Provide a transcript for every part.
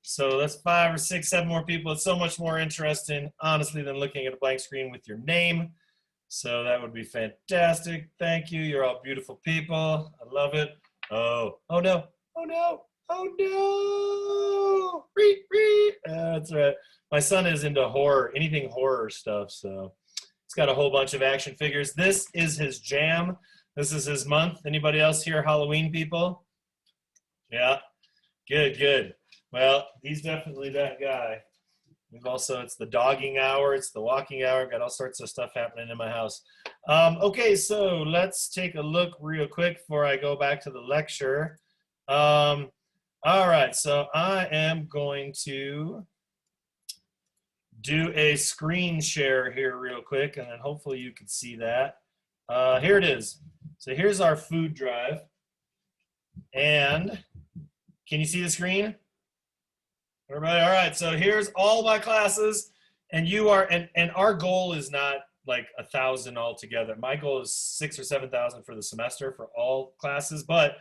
So that's 5 or 6, 7 more people. It's so much more interesting, honestly, than looking at a blank screen with your name. So that would be fantastic. Thank you. You're all beautiful people. I love it. Oh no. Oh no. Oh no. Reet, reet. That's right. My son is into horror, anything horror stuff. So he's got a whole bunch of action figures. This is his jam. This is his month. Anybody else here Halloween people? Yeah. Good, good. Well, he's definitely that guy. We've also, it's the dogging hour, it's the walking hour, got all sorts of stuff happening in my house. Okay, so let's take a look real quick before I go back to the lecture. All right, so I am going to do a screen share here real quick, and then hopefully you can see that. Here it is. So here's our food drive. And can you see the screen? Everybody, all right, so here's all my classes, and you are, and our goal is not like 1,000 altogether. My goal is 6,000 or 7,000 for the semester for all classes, but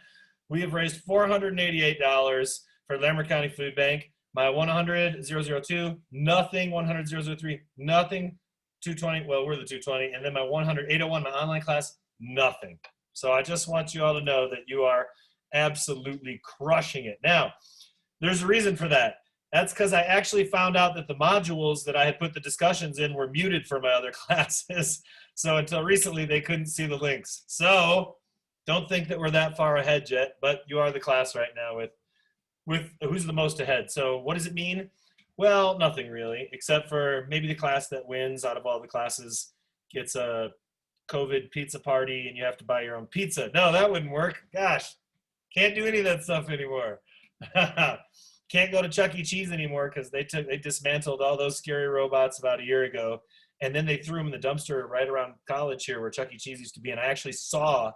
we have raised $488 for Larimer County Food Bank. My 100-002, nothing. 100-003, nothing. 220, well, we're the 220, and then my 100-801, my online class, nothing. So I just want you all to know that you are absolutely crushing it. Now, there's a reason for that. That's because I actually found out that the modules that I had put the discussions in were muted for my other classes. So until recently, they couldn't see the links. So don't think that we're that far ahead yet, but you are the class right now with who's the most ahead. So what does it mean? Well, nothing really, except for maybe the class that wins out of all the classes gets a COVID pizza party and you have to buy your own pizza. No, that wouldn't work. Gosh, can't do any of that stuff anymore. Can't go to Chuck E. Cheese anymore because they dismantled all those scary robots about a year ago, and then they threw them in the dumpster right around college here where Chuck E. Cheese used to be. And I actually saw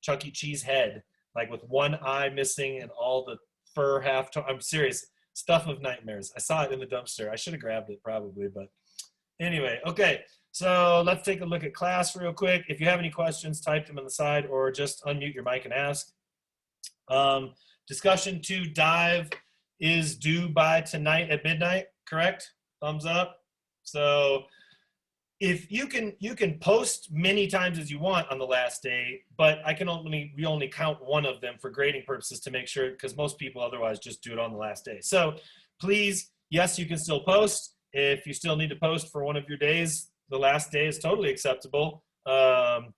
Chuck E. Cheese head, like with one eye missing and all the fur I'm serious, stuff of nightmares. I saw it in the dumpster. I should have grabbed it probably, but anyway, okay. So let's take a look at class real quick. If you have any questions, type them on the side or just unmute your mic and ask. Discussion 2 dive is due by tonight at midnight, correct? Thumbs up. So if you can post many times as you want on the last day, but we only count one of them for grading purposes to make sure, because most people otherwise just do it on the last day. So please, yes, you can still post. If you still need to post for one of your days, the last day is totally acceptable.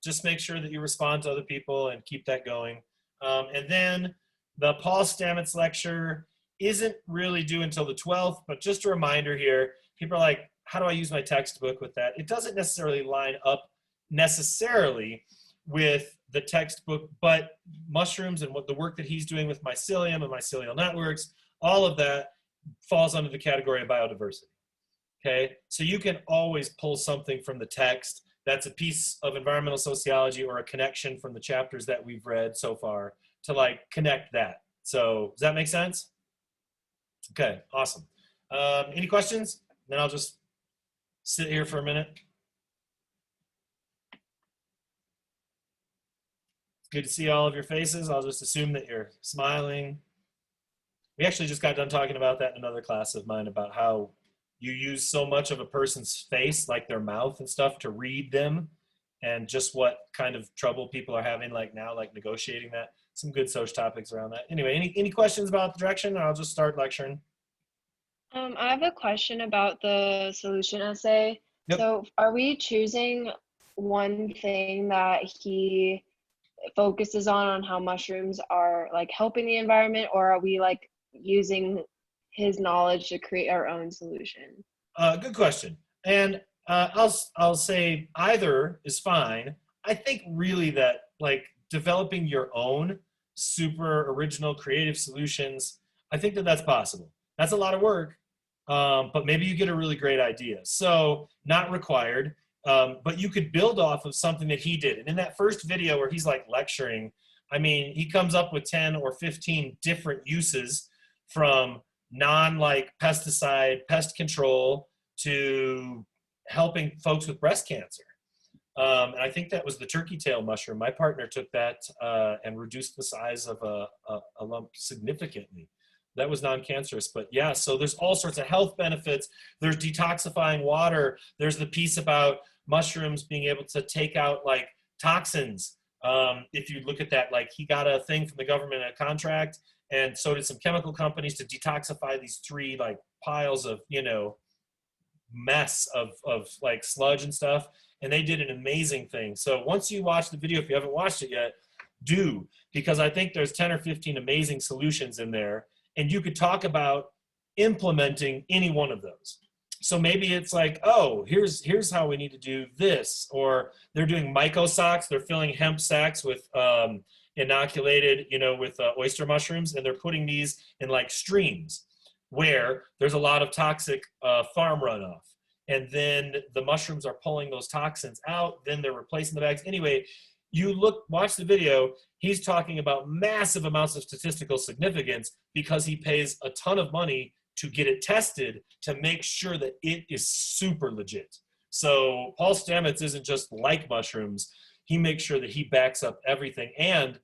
Just make sure that you respond to other people and keep that going. And then the Paul Stamets lecture isn't really due until the 12th, but just a reminder here, people are like, how do I use my textbook with that? It doesn't necessarily line up necessarily with the textbook, but mushrooms and what the work that he's doing with mycelium and mycelial networks, all of that falls under the category of biodiversity, okay? So you can always pull something from the text that's a piece of environmental sociology or a connection from the chapters that we've read so far to like connect that. So does that make sense? Okay, awesome. Any questions? Then I'll just sit here for a minute. It's good to see all of your faces. I'll just assume that you're smiling. We actually just got done talking about that in another class of mine about how you use so much of a person's face, like their mouth and stuff, to read them, and just what kind of trouble people are having like now, like negotiating that. Some good social topics around that. Anyway, any questions about the direction? I'll just start lecturing. I have a question about the solution essay. Yep. So are we choosing one thing that he focuses on how mushrooms are like helping the environment, or are we like using his knowledge to create our own solution? Good question. And I'll say either is fine. I think really that like developing your own super original creative solutions, I think that that's possible. That's a lot of work, but maybe you get a really great idea. So not required, but you could build off of something that he did. And in that first video where he's like lecturing, I mean, he comes up with 10 or 15 different uses from non-like pesticide, pest control to helping folks with breast cancer. And I think that was the turkey tail mushroom. My partner took that and reduced the size of a lump significantly. That was non-cancerous, but yeah, so there's all sorts of health benefits. There's detoxifying water. There's the piece about mushrooms being able to take out like toxins. If you look at that, like he got a thing from the government, a contract, and so did some chemical companies to detoxify these 3 like piles of, you know, mess of like sludge and stuff. And they did an amazing thing. So once you watch the video, if you haven't watched it yet, do, because I think there's 10 or 15 amazing solutions in there. And you could talk about implementing any one of those. So maybe it's like, oh, here's how we need to do this. Or they're doing myco socks. They're filling hemp sacks with inoculated, you know, with oyster mushrooms. And they're putting these in like streams where there's a lot of toxic farm runoff. And then the mushrooms are pulling those toxins out. Then they're replacing the bags. Anyway, you watch the video, he's talking about massive amounts of statistical significance because he pays a ton of money to get it tested to make sure that it is super legit. So Paul Stamets isn't just like mushrooms. He makes sure that he backs up everything. And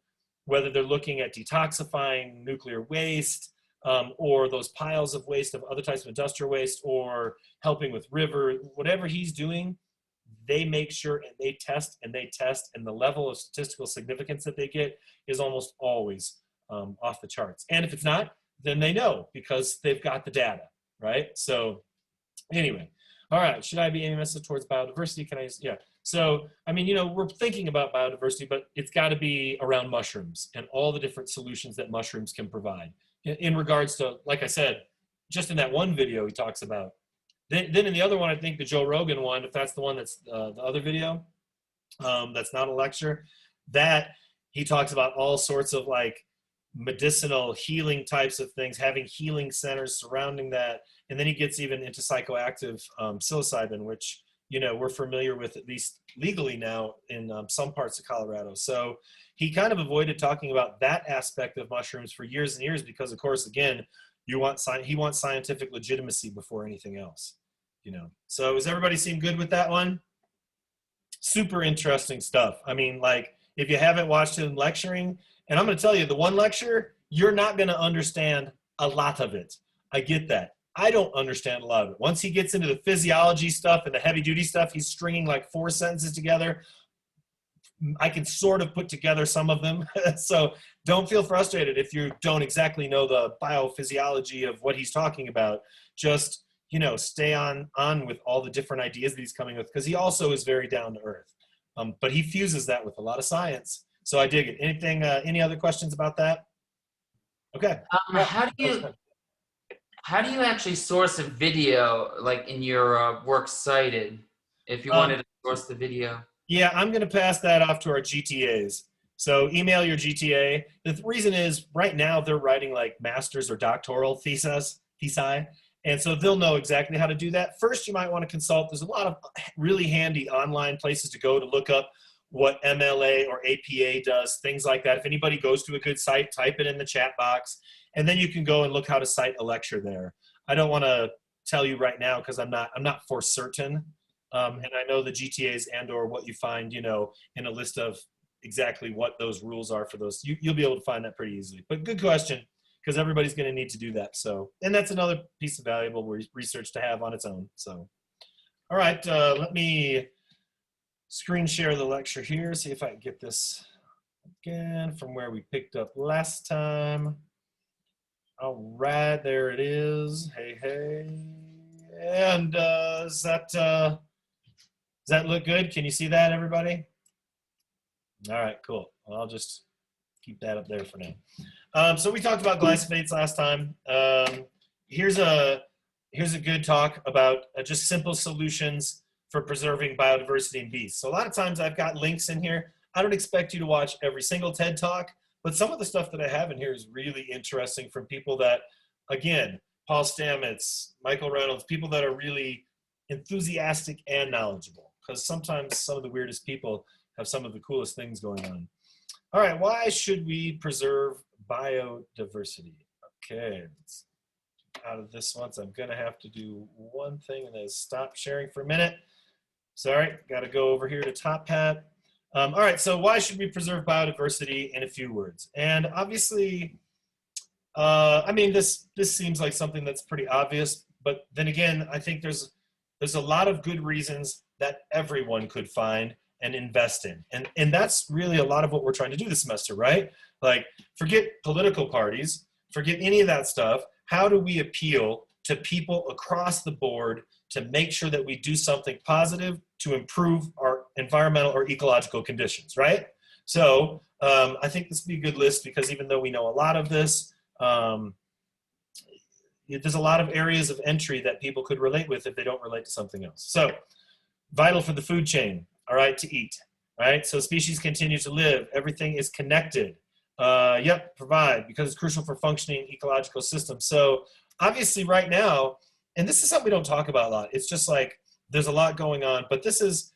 whether they're looking at detoxifying nuclear waste, or those piles of waste of other types of industrial waste, or helping with river, whatever he's doing, they make sure and they test, and the level of statistical significance that they get is almost always off the charts. And if it's not, then they know because they've got the data, right? So anyway, all right, should I be aiming message towards biodiversity? Can I just, yeah. So, I mean, you know, we're thinking about biodiversity, but it's got to be around mushrooms and all the different solutions that mushrooms can provide. In regards to, like I said, just in that one video he talks about. Then in the other one, I think the Joe Rogan one, if that's the one that's the other video, that's not a lecture, that he talks about all sorts of like medicinal healing types of things, having healing centers surrounding that. And then he gets even into psychoactive psilocybin, which, you know, we're familiar with at least legally now in some parts of Colorado. So he kind of avoided talking about that aspect of mushrooms for years and years because, of course, again, he wants scientific legitimacy before anything else, you know. So does everybody seem good with that one? Super interesting stuff. I mean, like, if you haven't watched him lecturing, and I'm going to tell you, the one lecture, you're not going to understand a lot of it. I get that. I don't understand a lot of it. Once he gets into the physiology stuff and the heavy duty stuff, he's stringing like 4 sentences together. I can sort of put together some of them. So don't feel frustrated if you don't exactly know the biophysiology of what he's talking about. Just, you know, stay on with all the different ideas that he's coming with, because he also is very down to earth. But he fuses that with a lot of science. So I dig it. Anything, any other questions about that? Okay. How do you actually source a video, like in your Works Cited, if you wanted to source the video? Yeah, I'm going to pass that off to our GTAs. So email your GTA. The reason is right now they're writing like master's or doctoral thesi, and so they'll know exactly how to do that. First, you might want to consult. There's a lot of really handy online places to go to look up what MLA or APA does, things like that. If anybody goes to a good site, type it in the chat box, and then you can go and look how to cite a lecture there. I don't want to tell you right now because I'm not for certain. And I know the GTAs and or what you find, you know, in a list of exactly what those rules are for those. You'll be able to find that pretty easily. But good question, because everybody's going to need to do that. So, and that's another piece of valuable research to have on its own. So, all right, let me screen share the lecture here, see if I can get this again from where we picked up last time. All right, there it is. Hey, hey. And does that look good? Can you see that, everybody? All right, cool. Well, I'll just keep that up there for now. So we talked about glyphosates last time. Here's a good talk about just simple solutions for preserving biodiversity in bees. So a lot of times I've got links in here. I don't expect you to watch every single TED Talk, but some of the stuff that I have in here is really interesting from people that, again, Paul Stamets, Michael Reynolds, people that are really enthusiastic and knowledgeable, because sometimes some of the weirdest people have some of the coolest things going on. All right, why should we preserve biodiversity? Okay, let's out of this once. I'm gonna have to do one thing and then stop sharing for a minute. Sorry, gotta go over here to Top Hat. All right, so why should we preserve biodiversity in a few words? And obviously, I mean, this seems like something that's pretty obvious, but then again, I think there's a lot of good reasons that everyone could find and invest in, and that's really a lot of what we're trying to do this semester, right? Like, forget political parties, forget any of that stuff. How do we appeal to people across the board to make sure that we do something positive to improve our environmental or ecological conditions, right? So I think this would be a good list because even though we know a lot of this, there's a lot of areas of entry that people could relate with if they don't relate to something else. So, vital for the food chain, all right, to eat, right? So species continue to live. Everything is connected. Yep, provide, because it's crucial for functioning ecological systems. So obviously right now, and this is something we don't talk about a lot, it's just like there's a lot going on, but this is,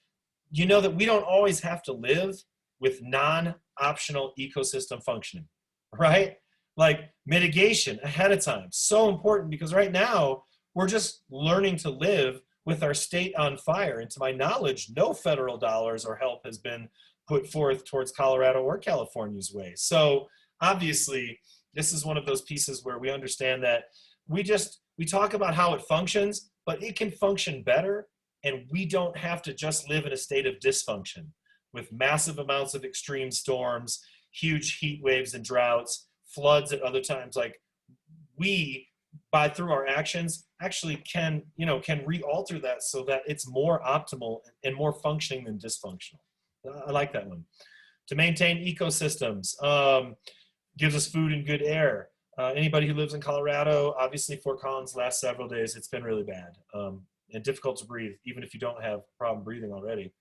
you know, that we don't always have to live with non-optional ecosystem functioning, right? Like mitigation ahead of time, so important, because right now we're just learning to live with our state on fire. And to my knowledge, no federal dollars or help has been put forth towards Colorado or California's way. So obviously, this is one of those pieces where we understand that we talk about how it functions, but it can function better, and we don't have to just live in a state of dysfunction with massive amounts of extreme storms, huge heat waves and droughts, floods at other times. Like, we, through our actions, actually can re-alter that so that it's more optimal and more functioning than dysfunctional. I like that one. To maintain ecosystems, gives us food and good air. Anybody who lives in Colorado, obviously Fort Collins last several days, it's been really bad and difficult to breathe, even if you don't have a problem breathing already.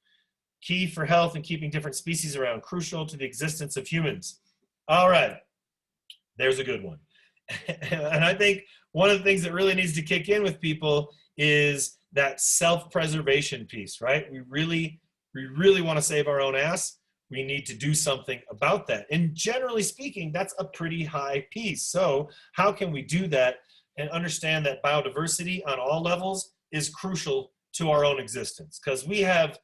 Key for health and keeping different species around, crucial to the existence of humans. All right, there's a good one. And I think one of the things that really needs to kick in with people is that self-preservation piece, right? We really want to save our own ass. We need to do something about that. And generally speaking, that's a pretty high piece. So how can we do that and understand that biodiversity on all levels is crucial to our own existence? Because we have,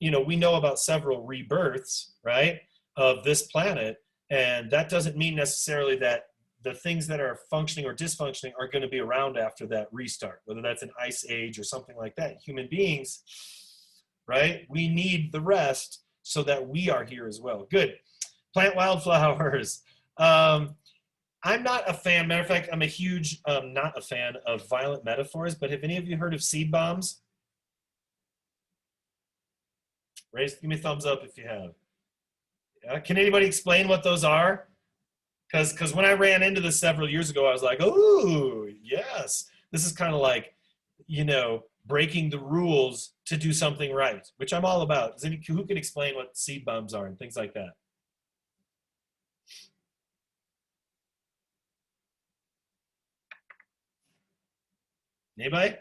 we know about several rebirths, right, of this planet. And that doesn't mean necessarily that the things that are functioning or dysfunctioning are going to be around after that restart, whether that's an ice age or something like that. Human beings, right? We need the rest so that we are here as well. Good. Plant wildflowers. I'm not a fan. Matter of fact, I'm a huge not a fan of violent metaphors, but have any of you heard of seed bombs? Give me a thumbs up if you have. Can anybody explain what those are? Because when I ran into this several years ago, I was like, oh, yes. This is kind of like, breaking the rules to do something right, which I'm all about. Who can explain what seed bombs are and things like that? Anybody?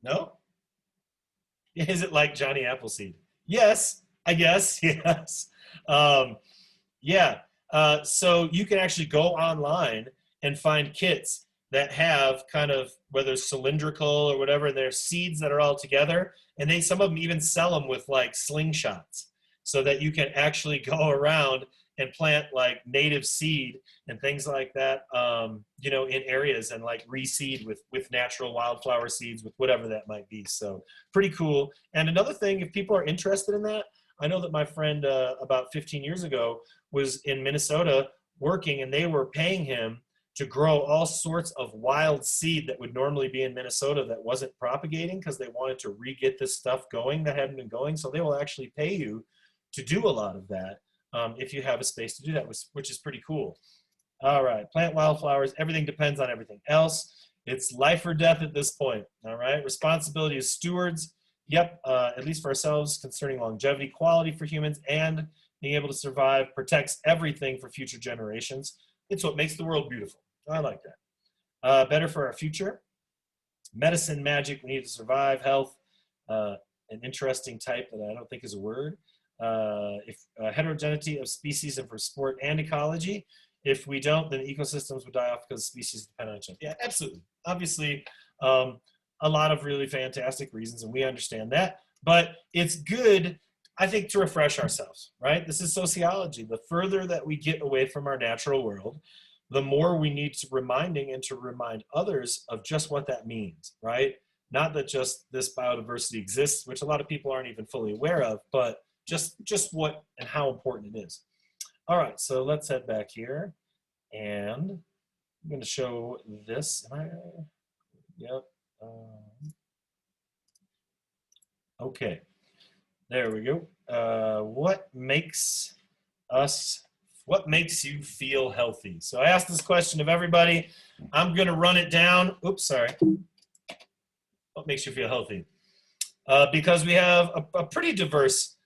No? Is it like Johnny Appleseed? Yes, I guess, yes. Yeah, so you can actually go online and find kits that have kind of, whether it's cylindrical or whatever, they're seeds that are all together, and some of them even sell them with like slingshots so that you can actually go around and plant like native seed and things like that, in areas, and like reseed with natural wildflower seeds, with whatever that might be. So pretty cool. And another thing, if people are interested in that, I know that my friend about 15 years ago was in Minnesota working, and they were paying him to grow all sorts of wild seed that would normally be in Minnesota that wasn't propagating, because they wanted to re-get this stuff going that hadn't been going. So they will actually pay you to do a lot of that if you have a space to do that, which is pretty cool. All right, plant wildflowers. Everything depends on everything else. It's life or death at this point. All right, responsibility as stewards. Yep, at least for ourselves, concerning longevity, quality for humans, and being able to survive, protects everything for future generations. It's what makes the world beautiful. I like that. Better for our future. Medicine, magic, we need to survive, health, an interesting type that I don't think is a word. Heterogeneity of species, and for sport and ecology. If we don't, then ecosystems would die off because species depend on each other. Yeah, absolutely. Obviously, a lot of really fantastic reasons, and we understand that. But it's good I think to refresh ourselves, right? This is sociology. The further that we get away from our natural world, the more we need to reminding and to remind others of just what that means, right? Not that just this biodiversity exists, which a lot of people aren't even fully aware of, but just what and how important it is. All right, so let's head back here, and I'm going to show this. Yep. Okay, there we go. What makes you feel healthy? So I asked this question of everybody. I'm going to run it down. Oops, sorry. What makes you feel healthy? Because we have a pretty diverse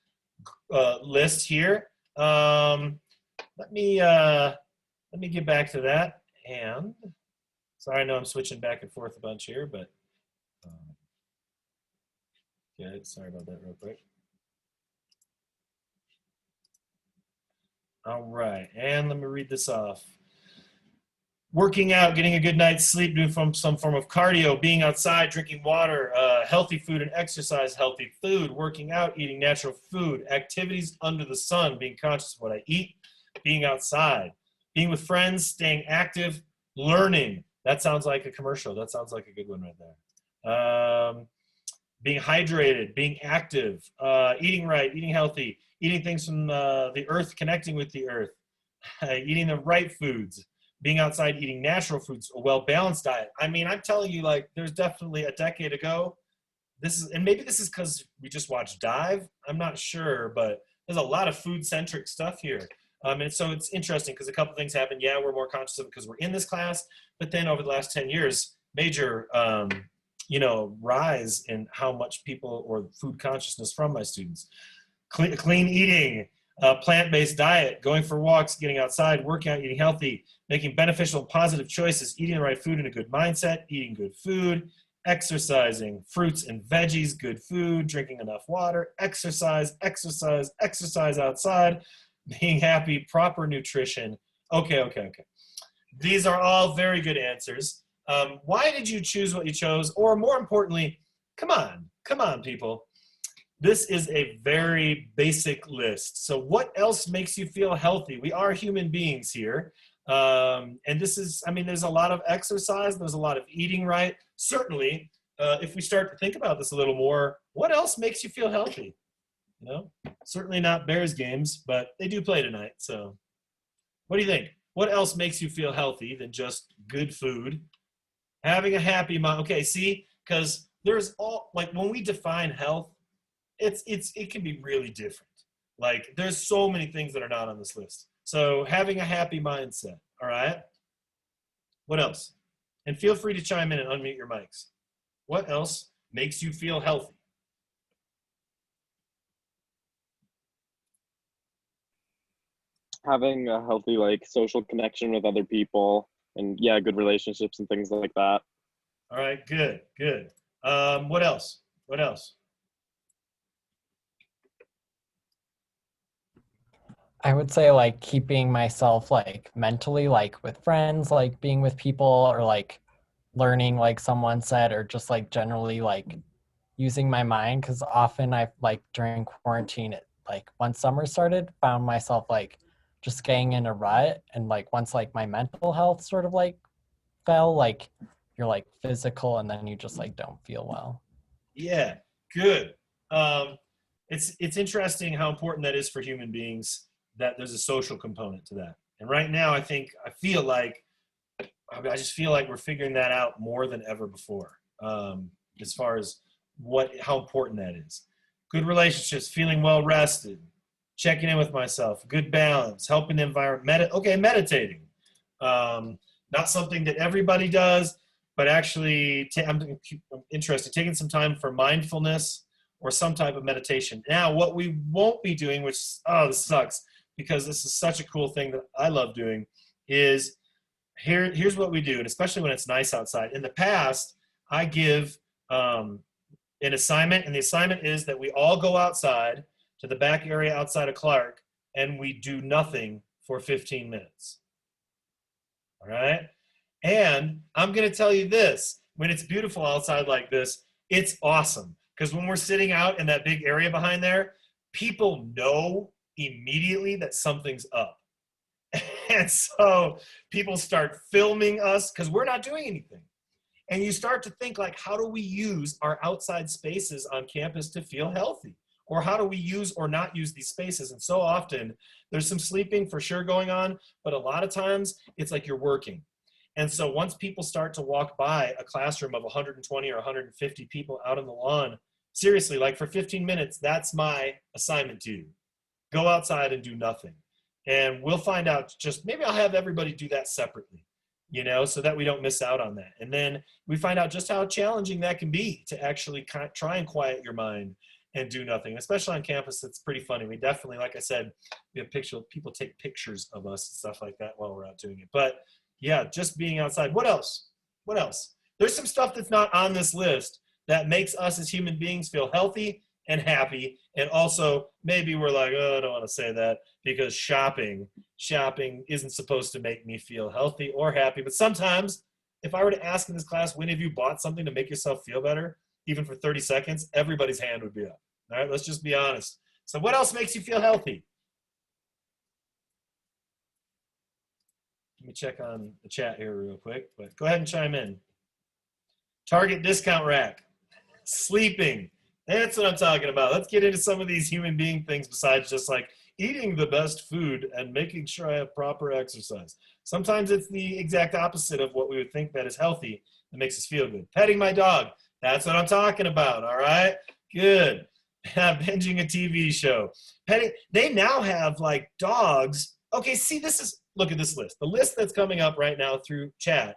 list here. Let me get back to that. And sorry, I know I'm switching back and forth a bunch here, but yeah, sorry about that real quick. All right, and let me read this off. Working out, getting a good night's sleep, doing some form of cardio, being outside, drinking water, healthy food and exercise, healthy food, working out, eating natural food, activities under the sun, being conscious of what I eat, being outside, being with friends, staying active, learning. That sounds like a commercial. That sounds like a good one right there. Being hydrated, being active, eating right, eating healthy, eating things from the earth, connecting with the earth, eating the right foods, being outside, eating natural foods, a well-balanced diet. I mean, I'm telling you, like, there's definitely a decade ago, and maybe this is because we just watched Dive, I'm not sure, but there's a lot of food-centric stuff here. And so it's interesting because a couple things happened. Yeah, we're more conscious of it because we're in this class, but then over the last 10 years, major rise in how much people or food consciousness from my students. Clean eating, plant-based diet, going for walks, getting outside, working out, eating healthy, making beneficial and positive choices, eating the right food in a good mindset, eating good food, exercising, fruits and veggies, good food, drinking enough water, exercise outside, being happy, proper nutrition. Okay. These are all very good answers. Why did you choose what you chose? Or more importantly, come on, people. This is a very basic list. So what else makes you feel healthy? We are human beings here. And this is, I mean, there's a lot of exercise. There's a lot of eating right. Certainly, if we start to think about this a little more, what else makes you feel healthy? Certainly not Bears games, but they do play tonight. So what do you think? What else makes you feel healthy than just good food? Having a happy mind. Okay, see, because there's all, like, when we define health, it can be really different. Like, there's so many things that are not on this list. So having a happy mindset, all right? What else? And feel free to chime in and unmute your mics. What else makes you feel healthy? Having a healthy, like, social connection with other people, and yeah, good relationships and things like that. All right, good. What else? I would say, like, keeping myself, like, mentally, like, with friends, like, being with people, or, like, learning, like someone said, or just, like, generally, like, using my mind, because often I've, like, during quarantine, like, once summer started, found myself, like, just getting in a rut, and, like, once, like, my mental health sort of, like, fell, like, you're, like, physical, and then you just, like, don't feel well. Yeah, good. It's interesting how important that is for human beings, that there's a social component to that. And right now, I just feel like we're figuring that out more than ever before, as far as how important that is. Good relationships, feeling well rested, checking in with myself, good balance, helping the environment, meditating. Not something that everybody does, but actually, I'm interested, taking some time for mindfulness or some type of meditation. Now, what we won't be doing, which, this sucks, because this is such a cool thing that I love doing, is here's what we do, and especially when it's nice outside. In the past, I give an assignment, and the assignment is that we all go outside to the back area outside of Clark, and we do nothing for 15 minutes. All right? And I'm going to tell you this, when it's beautiful outside like this, it's awesome. Because when we're sitting out in that big area behind there, people know immediately that something's up. And so people start filming us because we're not doing anything. And you start to think like, how do we use our outside spaces on campus to feel healthy? Or how do we use or not use these spaces? And so often there's some sleeping for sure going on, but a lot of times it's like you're working. And so once people start to walk by a classroom of 120 or 150 people out on the lawn, seriously, like for 15 minutes, that's my assignment to you. Go outside and do nothing. And we'll find out, just maybe I'll have everybody do that separately, you know, so that we don't miss out on that. And then we find out just how challenging that can be to actually try and quiet your mind and do nothing, especially on campus. It's pretty funny. We definitely, like I said, we have people take pictures of us and stuff like that while we're out doing it. But yeah, just being outside. What else? What else? There's some stuff that's not on this list that makes us as human beings feel healthy and happy. And also maybe we're like, oh, I don't want to say that because shopping isn't supposed to make me feel healthy or happy. But sometimes if I were to ask in this class, when have you bought something to make yourself feel better, even for 30 seconds, everybody's hand would be up. All right, let's just be honest. So what else makes you feel healthy? Let me check on the chat here real quick, but go ahead and chime in. Target discount rack, sleeping. That's what I'm talking about. Let's get into some of these human being things besides just like eating the best food and making sure I have proper exercise. Sometimes it's the exact opposite of what we would think that is healthy that makes us feel good. Petting my dog. That's what I'm talking about. All right. Good. Binging a TV show. Petting. They now have like dogs. Okay. See, look at this list. The list that's coming up right now through chat.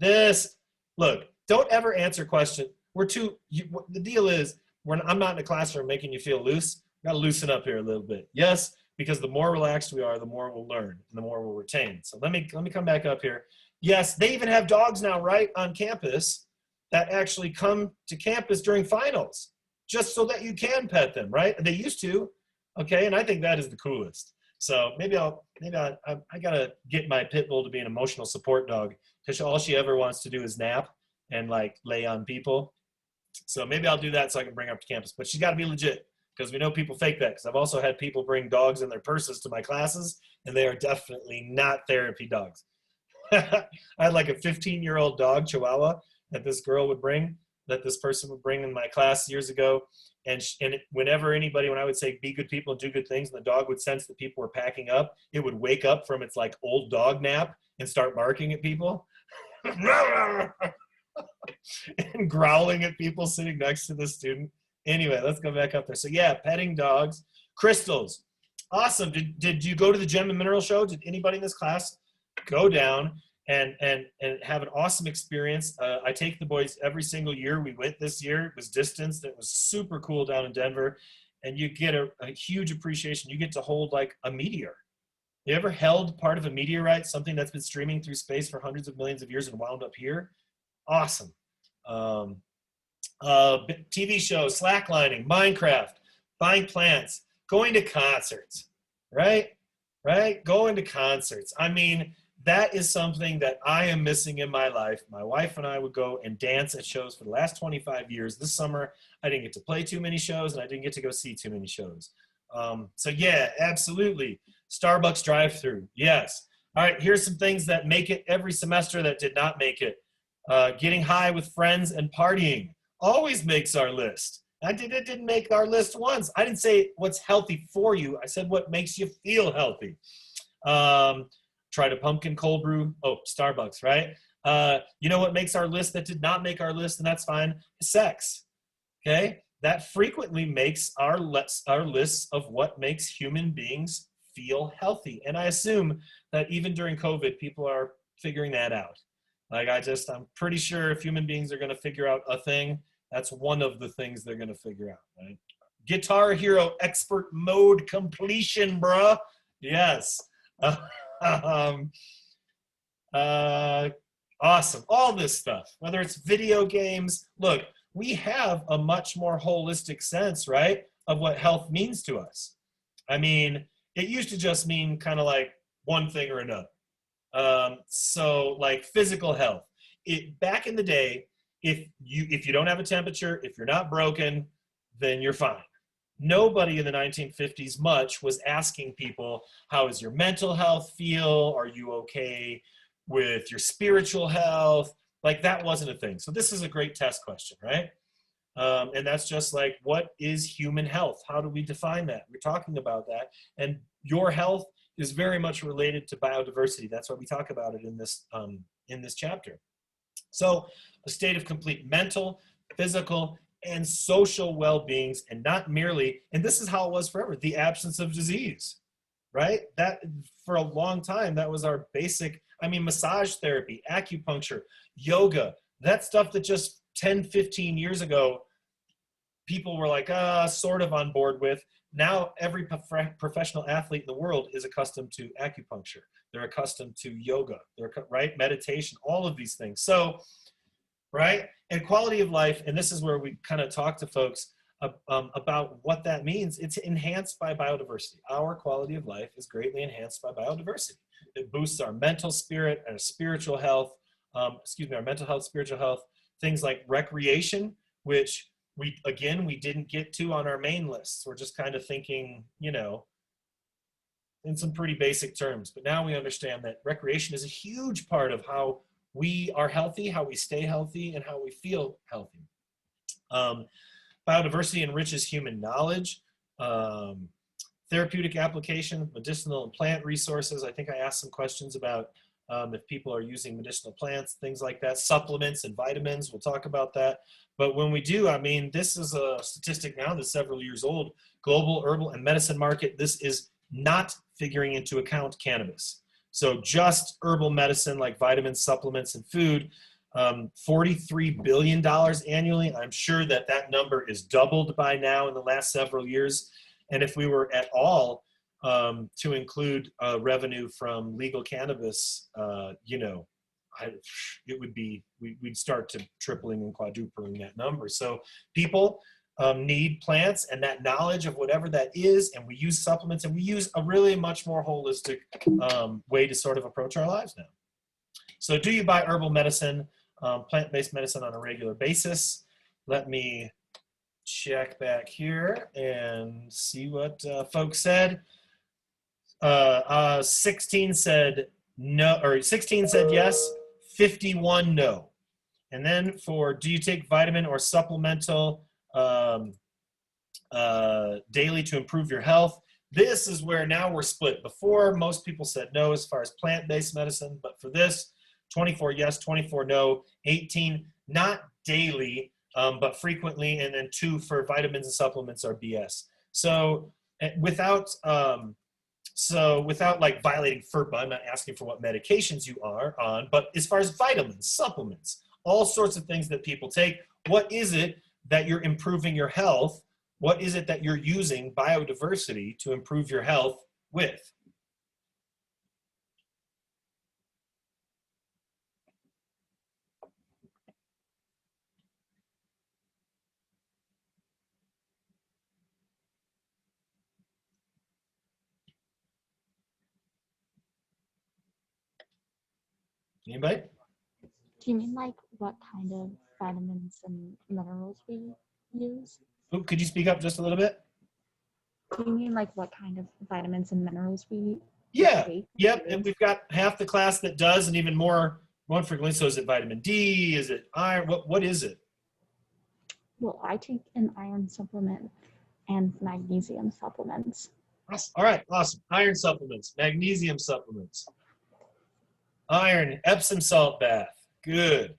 Look, don't ever answer questions. The deal is, I'm not in a classroom making you feel loose. Got to loosen up here a little bit. Yes, because the more relaxed we are, the more we'll learn and the more we'll retain. So let me come back up here. Yes, they even have dogs now right on campus that actually come to campus during finals just so that you can pet them, right? They used to, okay? And I think that is the coolest. So maybe I got to get my pit bull to be an emotional support dog because all she ever wants to do is nap and like lay on people. So maybe I'll do that so I can bring her up to campus. But she's got to be legit because we know people fake that. Because I've also had people bring dogs in their purses to my classes, and they are definitely not therapy dogs. I had like a 15-year-old dog, Chihuahua, that this person would bring in my class years ago. And whenever when I would say be good people and do good things, and the dog would sense that people were packing up, it would wake up from its like old dog nap and start barking at people. And growling at people sitting next to the student. Anyway, let's go back up there. So yeah, petting dogs. Crystals. Awesome. Did you go to the Gem and Mineral Show? Did anybody in this class go down and have an awesome experience? I take the boys every single year. We went this year. It was distanced. It was super cool down in Denver. And you get a huge appreciation. You get to hold like a meteor. You ever held part of a meteorite, something that's been streaming through space for hundreds of millions of years and wound up here? Awesome. TV shows, slacklining, Minecraft, buying plants, going to concerts, right? Going to concerts. I mean, that is something that I am missing in my life. My wife and I would go and dance at shows for the last 25 years. This summer, I didn't get to play too many shows and I didn't get to go see too many shows. So yeah, absolutely. Starbucks drive-thru, yes. All right, here's some things that make it every semester that did not make it. Getting high with friends and partying always makes our list. It didn't make our list once. I didn't say what's healthy for you. I said what makes you feel healthy. Tried a pumpkin cold brew. Oh, Starbucks, right? You know what makes our list that did not make our list, and that's fine, sex. Okay? That frequently makes our lists of what makes human beings feel healthy. And I assume that even during COVID, people are figuring that out. Like I'm pretty sure if human beings are going to figure out a thing, that's one of the things they're going to figure out, right? Guitar Hero expert mode completion, bruh. Yes. Awesome. All this stuff, whether it's video games. Look, we have a much more holistic sense, right, of what health means to us. I mean, it used to just mean kind of like one thing or another. So like physical health, back in the day, if you don't have a temperature, if you're not broken, then you're fine. Nobody in the 1950s much was asking people, how is your mental health feel? Are you okay with your spiritual health? Like that wasn't a thing. So this is a great test question, right? And that's just like, what is human health? How do we define that? We're talking about that. And your health is very much related to biodiversity. That's why we talk about it in this chapter. So a state of complete mental, physical, and social well-beings, and not merely, and this is how it was forever, the absence of disease, right? That for a long time, that was our basic, I mean, massage therapy, acupuncture, yoga, that stuff that just 10, 15 years ago, people were like, sort of on board with. Now every professional athlete in the world is accustomed to acupuncture. They're accustomed to yoga, right? Meditation, all of these things. So, right? And quality of life, and this is where we kind of talk to folks about what that means. It's enhanced by biodiversity. Our quality of life is greatly enhanced by biodiversity. It boosts our mental spirit and spiritual health, our mental health, spiritual health, things like recreation, which we didn't get to on our main lists. We're just kind of thinking, in some pretty basic terms. But now we understand that recreation is a huge part of how we are healthy, how we stay healthy, and how we feel healthy. Biodiversity enriches human knowledge, therapeutic application, medicinal and plant resources. I think I asked some questions about if people are using medicinal plants, things like that, supplements and vitamins. We'll talk about that. But when we do, I mean, this is a statistic now that's several years old. Global herbal and medicine market, this is not figuring into account cannabis. So just herbal medicine like vitamins, supplements, and food, $43 billion annually. I'm sure that number is doubled by now in the last several years. And if we were at all to include revenue from legal cannabis, it would be, we'd start to tripling and quadrupling that number. So people need plants and that knowledge of whatever that is, and we use supplements, and we use a really much more holistic way to sort of approach our lives now. So do you buy herbal medicine, plant-based medicine on a regular basis? Let me check back here and see what folks said. 16 said no, or 16 said yes, 51 no. And then for do you take vitamin or supplemental daily to improve your health? This is where now we're split. Before, most people said no as far as plant-based medicine, but for this, 24 yes, 24 no, 18 not daily, but frequently, and then 2 for vitamins and supplements are BS. So without like violating FERPA, I'm not asking for what medications you are on, but as far as vitamins, supplements, all sorts of things that people take, what is it that you're improving your health? What is it that you're using biodiversity to improve your health with? Anybody? Do you mean like what kind of vitamins and minerals we use? Ooh, could you speak up just a little bit? Do you mean like what kind of vitamins and minerals we Yeah. take? Yep. And we've got half the class that does, and even more frequently. So is it vitamin D? Is it iron? What is it? Well, I take an iron supplement and magnesium supplements. Awesome. All right. Awesome. Iron supplements, magnesium supplements. Iron, Epsom salt bath. Good.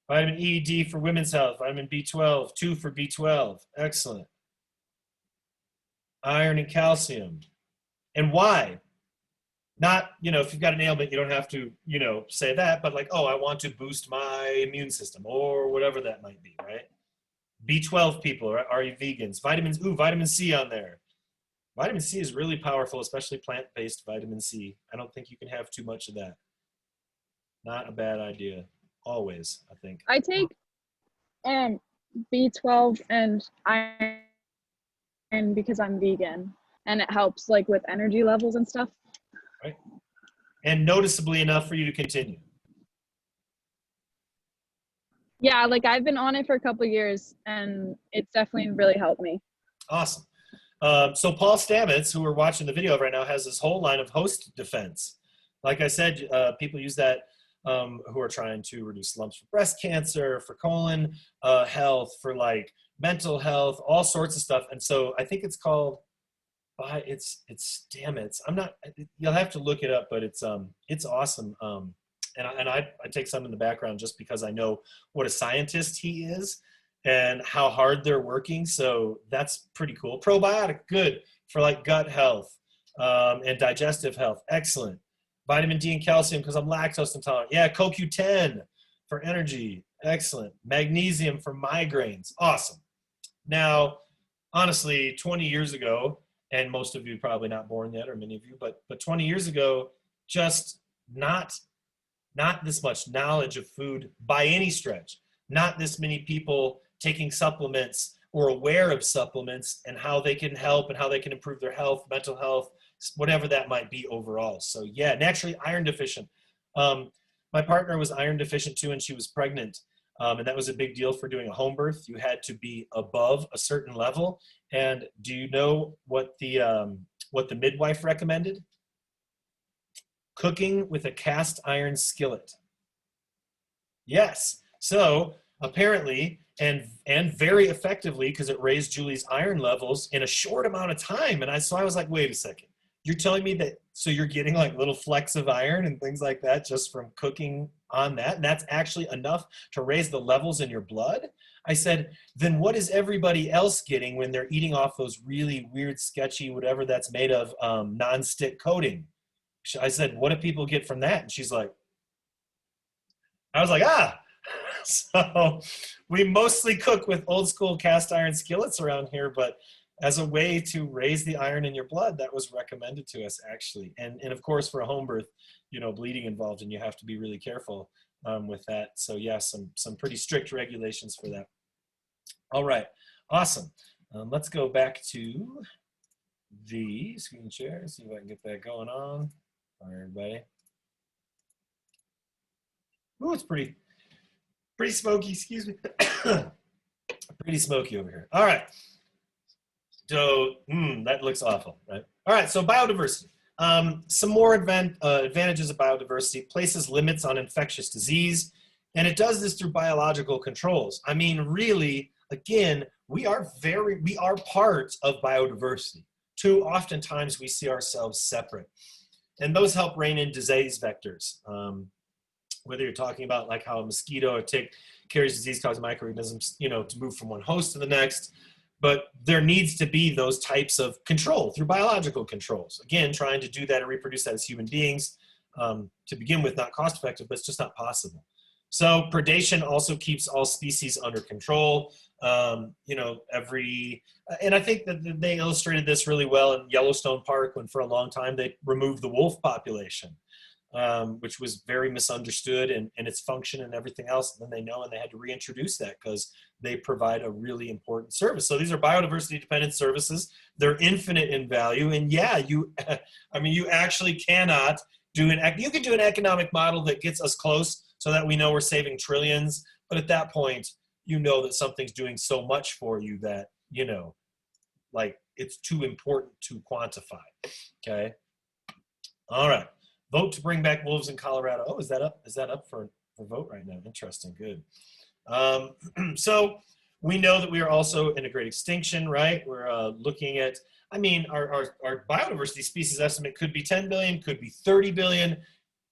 Vitamin E, D for women's health. Vitamin B12, 2 for B12. Excellent. Iron and calcium. And why? Not, if you've got an ailment, you don't have to, say that, but like, oh, I want to boost my immune system or whatever that might be, right? B12 people, are you vegans? Vitamins, vitamin C on there. Vitamin C is really powerful, especially plant-based vitamin C. I don't think you can have too much of that. Not a bad idea. Always, I think. I take B12 and iron because I'm vegan, and it helps like with energy levels and stuff. Right. And noticeably enough for you to continue. Yeah, like I've been on it for a couple of years, and it's definitely really helped me. Awesome. So Paul Stamets, who we're watching the video of right now, has this whole line of host defense. Like I said, people use that who are trying to reduce lumps for breast cancer, for colon health, for like mental health, all sorts of stuff. And so I think it's called, it's Stamets. I'm not. You'll have to look it up, but it's awesome. And I take some in the background just because I know what a scientist he is and how hard they're working. So that's pretty cool. Probiotic, good for like gut health and digestive health. Excellent. Vitamin D and calcium because I'm lactose intolerant. Yeah, CoQ10 for energy. Excellent. Magnesium for migraines. Awesome. Now, honestly, 20 years ago, and most of you probably not born yet, or many of you, but 20 years ago, just not this much knowledge of food by any stretch. Not this many people taking supplements or aware of supplements and how they can help and how they can improve their health, mental health, whatever that might be overall. So yeah, naturally iron deficient. My partner was iron deficient too, and she was pregnant. And that was a big deal for doing a home birth. You had to be above a certain level. And do you know what the midwife recommended? Cooking with a cast iron skillet. Yes. So apparently, and very effectively, because it raised Julie's iron levels in a short amount of time. And so I was like, wait a second. You're telling me that, so you're getting like little flecks of iron and things like that just from cooking on that? And that's actually enough to raise the levels in your blood? I said, then what is everybody else getting when they're eating off those really weird, sketchy, whatever that's made of, non-stick coating? I said, what do people get from that? And she's like, I was like, ah. So we mostly cook with old school cast iron skillets around here, but as a way to raise the iron in your blood, that was recommended to us actually. And of course for a home birth, you know, bleeding involved and you have to be really careful with that. So yeah, some pretty strict regulations for that. All right, awesome. Let's go back to the screen share, see if I can get that going on. All right, everybody. Oh, it's pretty smoky, excuse me. Pretty smoky over here. All right. So, that looks awful, right? All right, so biodiversity. Some more advantages of biodiversity: places limits on infectious disease, and it does this through biological controls. I mean, really, again, we are part of biodiversity. Too oftentimes we see ourselves separate, and those help rein in disease vectors. Whether you're talking about like how a mosquito or tick carries disease-causing microorganisms, you know, to move from one host to the next. But there needs to be those types of control through biological controls. Again, trying to do that and reproduce that as human beings to begin with, not cost effective, but it's just not possible. So predation also keeps all species under control. You know, and I think that they illustrated this really well in Yellowstone Park when for a long time they removed the wolf population. Which was very misunderstood and its function and everything else. And then they had to reintroduce that because they provide a really important service. So these are biodiversity dependent services. They're infinite in value. And yeah, you actually cannot you can do an economic model that gets us close so that we know we're saving trillions. But at that point, you know that something's doing so much for you that, you know, like it's too important to quantify. Okay. All right. Vote to bring back wolves in Colorado. Oh, is that up for vote right now? Interesting, good. So we know that we are also in a great extinction, right? We're looking at, I mean, our biodiversity species estimate could be 10 billion, could be 30 billion.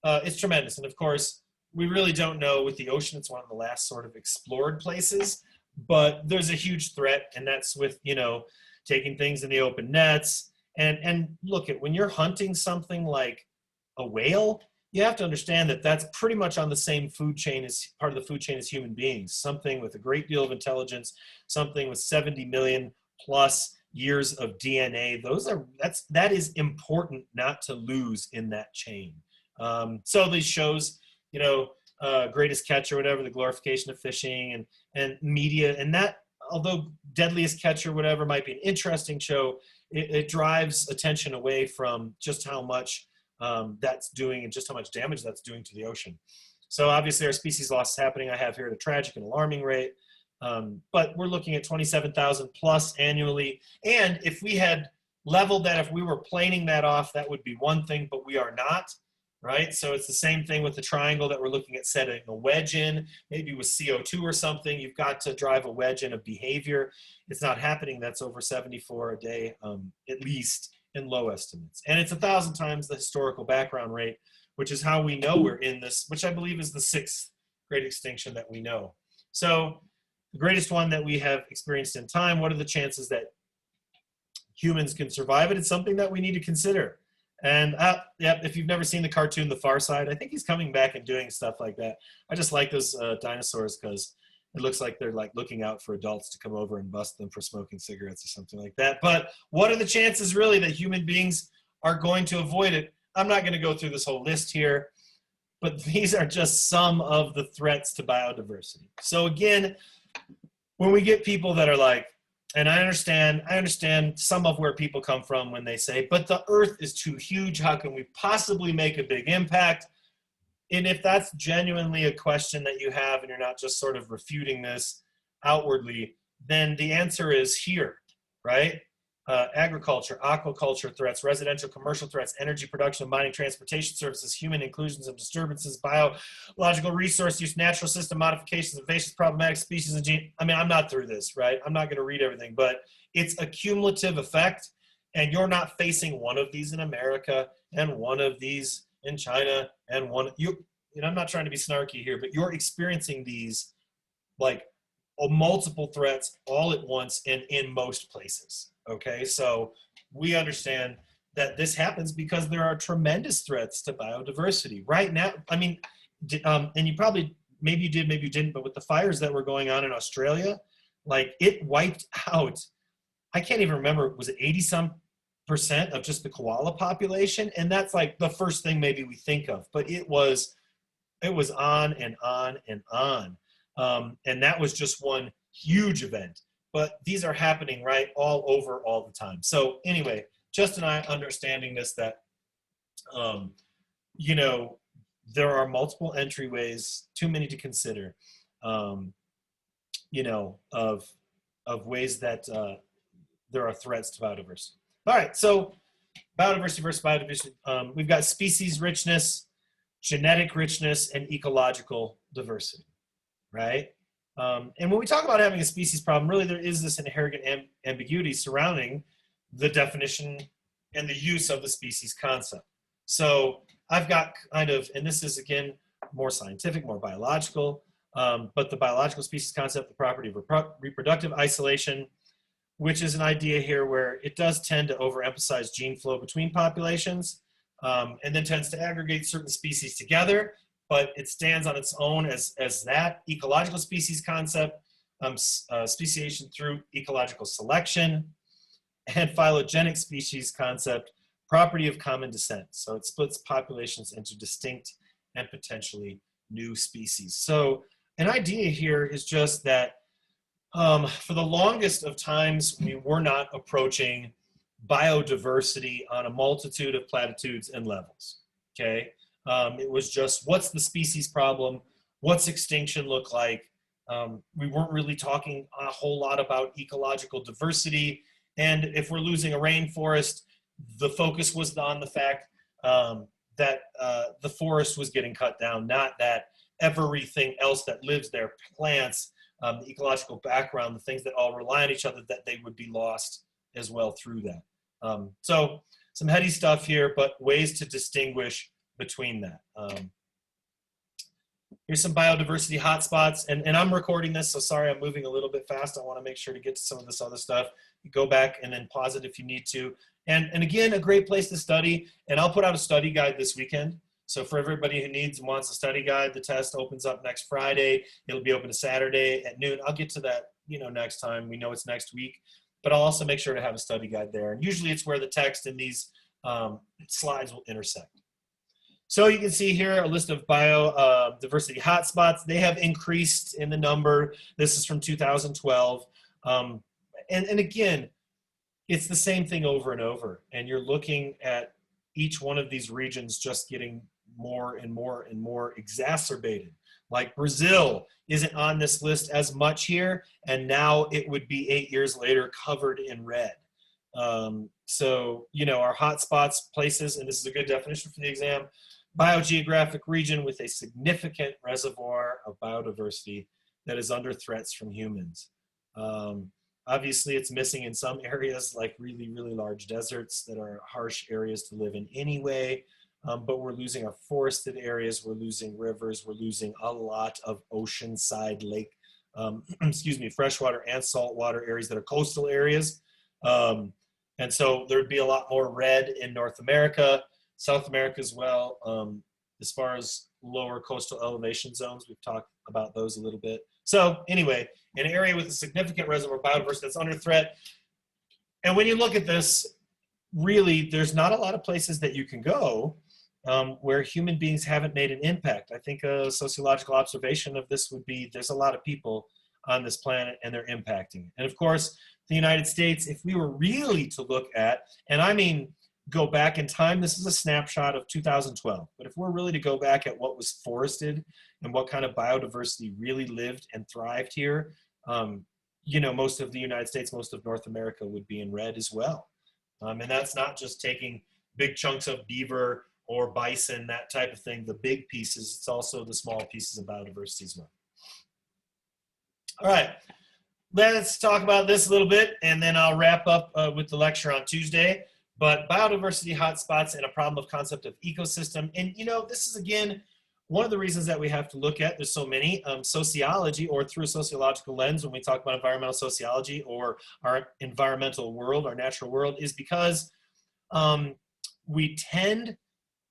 It's tremendous. And of course, we really don't know with the ocean. It's one of the last sort of explored places, but there's a huge threat, and that's with, you know, taking things in the open nets. And look at when you're hunting something like a whale, you have to understand that that's pretty much on the same food chain as part of the food chain as human beings, something with a great deal of intelligence, something with 70 million plus years of DNA. That is important not to lose in that chain. So these shows, you know, Greatest Catch or whatever, the glorification of fishing and media, and that, although Deadliest Catch or whatever might be an interesting show, it drives attention away from just how much that's doing and just how much damage that's doing to the ocean. So obviously our species loss is happening. I have here at a tragic and alarming rate. But we're looking at 27,000 plus annually. And if we had leveled that, if we were planing that off, that would be one thing, but we are not, right? So it's the same thing with the triangle that we're looking at setting a wedge in, maybe with CO2 or something. You've got to drive a wedge in of behavior. It's not happening. That's over 74 a day, at least in low estimates. And it's 1,000 times the historical background rate, which is how we know we're in this, which I believe is the 6th great extinction that we know. So the greatest one that we have experienced in time, what are the chances that humans can survive it? It's something that we need to consider. And if you've never seen the cartoon The Far Side, I think he's coming back and doing stuff like that. I just like those dinosaurs because it looks like they're like looking out for adults to come over and bust them for smoking cigarettes or something like that. But what are the chances really that human beings are going to avoid it? I'm not going to go through this whole list here, but these are just some of the threats to biodiversity. So again, when we get people that are like, and I understand some of where people come from when they say, but the earth is too huge, how can we possibly make a big impact? And if that's genuinely a question that you have and you're not just sort of refuting this outwardly, then the answer is here, right? Agriculture, aquaculture threats, residential, commercial threats, energy production, mining, transportation services, human inclusions and disturbances, biological resource use, natural system modifications, invasive, problematic species, and gene. I mean, I'm not through this, right? I'm not going to read everything, but it's a cumulative effect, and you're not facing one of these in America and one of these in China and one. I'm not trying to be snarky here, but you're experiencing these like multiple threats all at once and in most places. Okay, so we understand that this happens because there are tremendous threats to biodiversity right now. I mean, and you probably, maybe you did, maybe you didn't, but with the fires that were going on in Australia, like it wiped out, I can't even remember, was it 80% of just the koala population? And that's like the first thing maybe we think of, but it was on and on and on. And that was just one huge event. But these are happening right all over all the time. So anyway, just and I understanding this, that, there are multiple entryways, too many to consider, of ways that there are threats to biodiversity. All right, so biodiversity versus biodiversity. We've got species richness, genetic richness, and ecological diversity, right? And when we talk about having a species problem, really there is this inherent ambiguity surrounding the definition and the use of the species concept. So I've got kind of, and this is again more scientific, more biological, but the biological species concept, the property of reproductive isolation, which is an idea here where it does tend to overemphasize gene flow between populations, and then tends to aggregate certain species together. But it stands on its own as that ecological species concept, speciation through ecological selection, and phylogenetic species concept, property of common descent. So it splits populations into distinct and potentially new species. So an idea here is just that for the longest of times, we were not approaching biodiversity on a multitude of platitudes and levels, okay? It was just, what's the species problem? What's extinction look like? We weren't really talking a whole lot about ecological diversity. And if we're losing a rainforest, the focus was on the fact that the forest was getting cut down, not that everything else that lives there, plants, the ecological background, the things that all rely on each other, that they would be lost as well through that. So some heady stuff here, but ways to distinguish between that. Here's some biodiversity hotspots, and I'm recording this, so sorry I'm moving a little bit fast. I want to make sure to get to some of this other stuff. You go back and then pause it if you need to. And again, a great place to study, and I'll put out a study guide this weekend. So for everybody who needs and wants a study guide, the test opens up next Friday. It'll be open to Saturday at noon. I'll get to that, next time. We know it's next week, but I'll also make sure to have a study guide there. And usually it's where the text in these slides will intersect. So you can see here a list of biodiversity hotspots. They have increased in the number. This is from 2012. And again, it's the same thing over and over. And you're looking at each one of these regions just getting more and more and more exacerbated. Like Brazil isn't on this list as much here, and now it would be 8 years later covered in red. So, you know, our hotspots places, and this is a good definition for the exam, biogeographic region with a significant reservoir of biodiversity that is under threats from humans. Obviously, it's missing in some areas, like really, really large deserts that are harsh areas to live in anyway. But we're losing our forested areas, we're losing rivers, we're losing a lot of oceanside lake, excuse me, freshwater and saltwater areas that are coastal areas. And so there'd be a lot more red in North America, South America as well. As far as lower coastal elevation zones, we've talked about those a little bit. So anyway, an area with a significant reservoir of biodiversity that's under threat. And when you look at this, really, there's not a lot of places that you can go where human beings haven't made an impact. I think a sociological observation of this would be there's a lot of people on this planet and they're impacting. And of course, the United States, if we were really to look at, and I mean, go back in time, this is a snapshot of 2012, but if we're really to go back at what was forested and what kind of biodiversity really lived and thrived here, you know, most of the United States, most of North America would be in red as well. And that's not just taking big chunks of beaver or bison, that type of thing, the big pieces, it's also the small pieces of biodiversity as well. All right, let's talk about this a little bit, and then I'll wrap up with the lecture on Tuesday. But biodiversity hotspots and a problem of concept of ecosystem. And you know, this is again, one of the reasons that we have to look at, there's so many, sociology, or through a sociological lens when we talk about environmental sociology or our environmental world, our natural world, is because we tend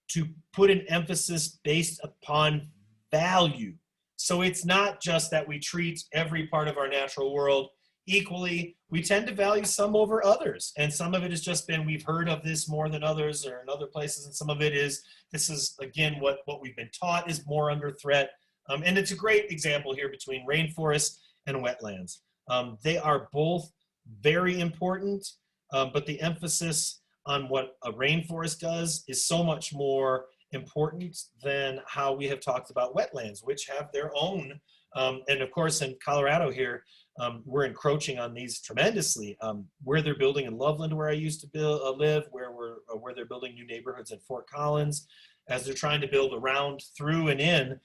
to put an emphasis based upon value. So it's not just that we treat every part of our natural world equally. We tend to value some over others. And some of it has just been, we've heard of this more than others or in other places. And some of it is, this is, again, what we've been taught is more under threat. And it's a great example here between rainforests and wetlands. They are both very important, but the emphasis on what a rainforest does is so much more important than how we have talked about wetlands, which have their own. And of course, in Colorado here, we're encroaching on these tremendously. Where they're building in Loveland, where I used to live, where they're building new neighborhoods in Fort Collins, as they're trying to build around, through, and in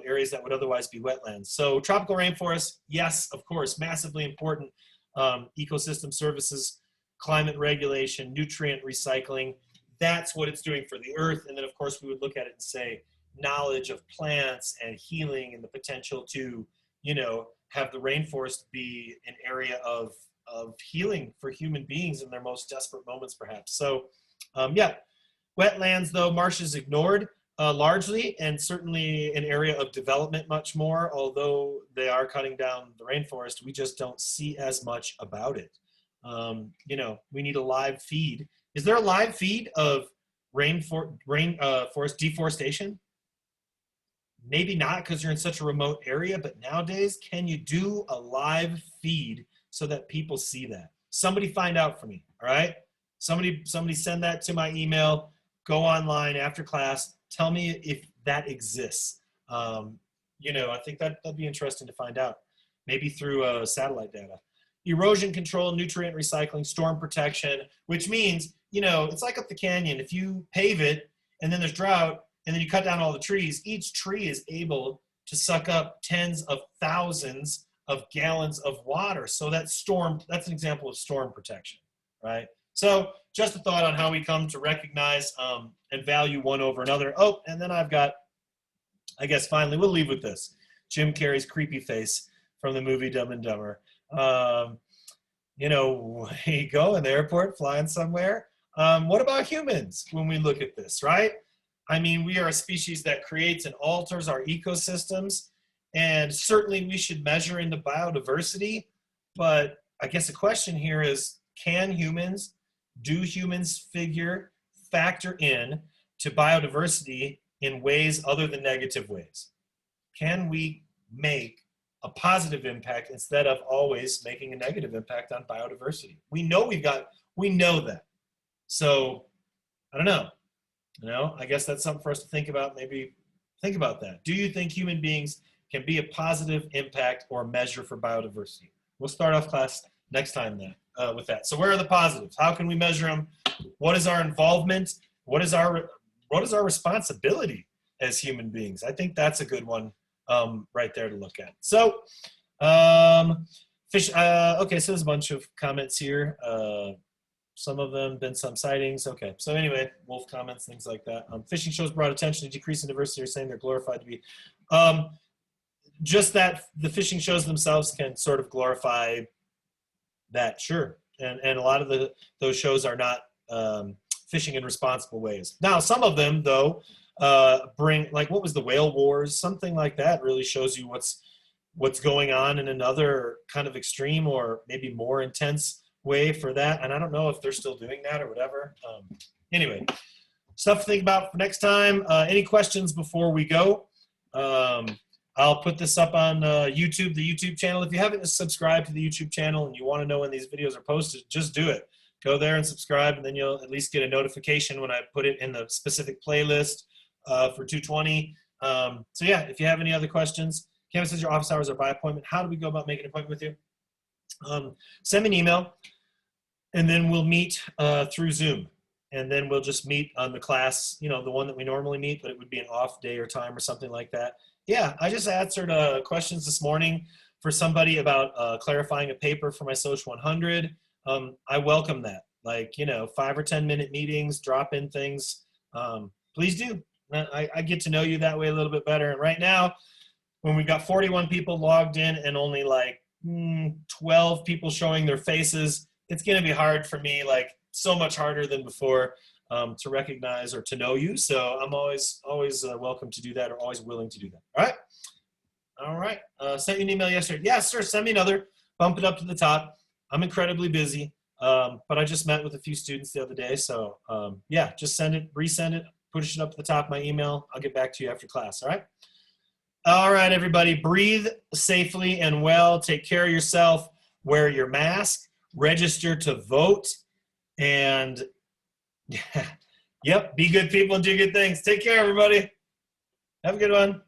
areas that would otherwise be wetlands. So tropical rainforests, yes, of course, massively important. Ecosystem services, climate regulation, nutrient recycling, that's what it's doing for the earth. And then of course we would look at it and say knowledge of plants and healing and the potential to, you know, have the rainforest be an area of healing for human beings in their most desperate moments perhaps. So yeah, wetlands though, marshes ignored largely, and certainly an area of development much more, although they are cutting down the rainforest, we just don't see as much about it. You know, we need a live feed. Is there a live feed of forest deforestation? Maybe not, because you're in such a remote area, but nowadays, can you do a live feed so that people see that? Somebody find out for me, all right? Somebody send that to my email, go online after class, tell me if that exists. You know, I think that'd be interesting to find out, maybe through satellite data. Erosion control, nutrient recycling, storm protection, which means, you know, it's like up the canyon. If you pave it and then there's drought and then you cut down all the trees, each tree is able to suck up tens of thousands of gallons of water. So that's an example of storm protection, right? So just a thought on how we come to recognize and value one over another. Oh, and then I've got, I guess finally, we'll leave with this. Jim Carrey's creepy face from the movie Dumb and Dumber. You know, you go in the airport flying somewhere. What about humans when we look at this, right? I mean, we are a species that creates and alters our ecosystems, and certainly we should measure in the biodiversity, but I guess the question here is, do humans factor in to biodiversity in ways other than negative ways? Can we make a positive impact instead of always making a negative impact on biodiversity? We know that. So I don't know. I guess that's something for us to think about. Maybe think about that. Do you think human beings can be a positive impact or measure for biodiversity? We'll start off class next time then with that. So where are the positives? How can we measure them? What is our involvement? What is our responsibility as human beings? I think that's a good one right there to look at. So fish. Okay, so there's a bunch of comments here. Some of them been some sightings. Okay, so anyway, wolf comments, things like that. Fishing shows brought attention to decrease in diversity. You're saying they're glorified to be. Just that the fishing shows themselves can sort of glorify that, sure. And a lot of those shows are not fishing in responsible ways. Now, some of them, though, bring, like, what was the Whale Wars? Something like that really shows you what's going on in another kind of extreme or maybe more intense way for that. And I don't know if they're still doing that or whatever. Anyway, stuff to think about for next time. Any questions before we go? I'll put this up on YouTube, the YouTube channel. If you haven't subscribed to the YouTube channel and you want to know when these videos are posted, just do it. Go there and subscribe, and then you'll at least get a notification when I put it in the specific playlist for 220. So yeah, if you have any other questions, Campus says your office hours are by appointment. How do we go about making an appointment with you? Send me an email, and then we'll meet through Zoom. And then we'll just meet on the class, the one that we normally meet, but it would be an off day or time or something like that. Yeah, I just answered questions this morning for somebody about clarifying a paper for my Social 100. I welcome that. 5 or 10 minute meetings, drop in things. Please do. I get to know you that way a little bit better. And right now, when we've got 41 people logged in and only 12 people showing their faces, it's going to be hard for me, so much harder than before, to recognize or to know you. So I'm always welcome to do that, or always willing to do that. All right. Sent you an email yesterday. Yeah, sir. Send me another. Bump it up to the top. I'm incredibly busy, but I just met with a few students the other day. So yeah, just send it, resend it, push it up to the top of my email. I'll get back to you after class. All right. All right, everybody. Breathe safely and well. Take care of yourself. Wear your mask. Register to vote. And yep, be good people and do good things. Take care, everybody. Have a good one.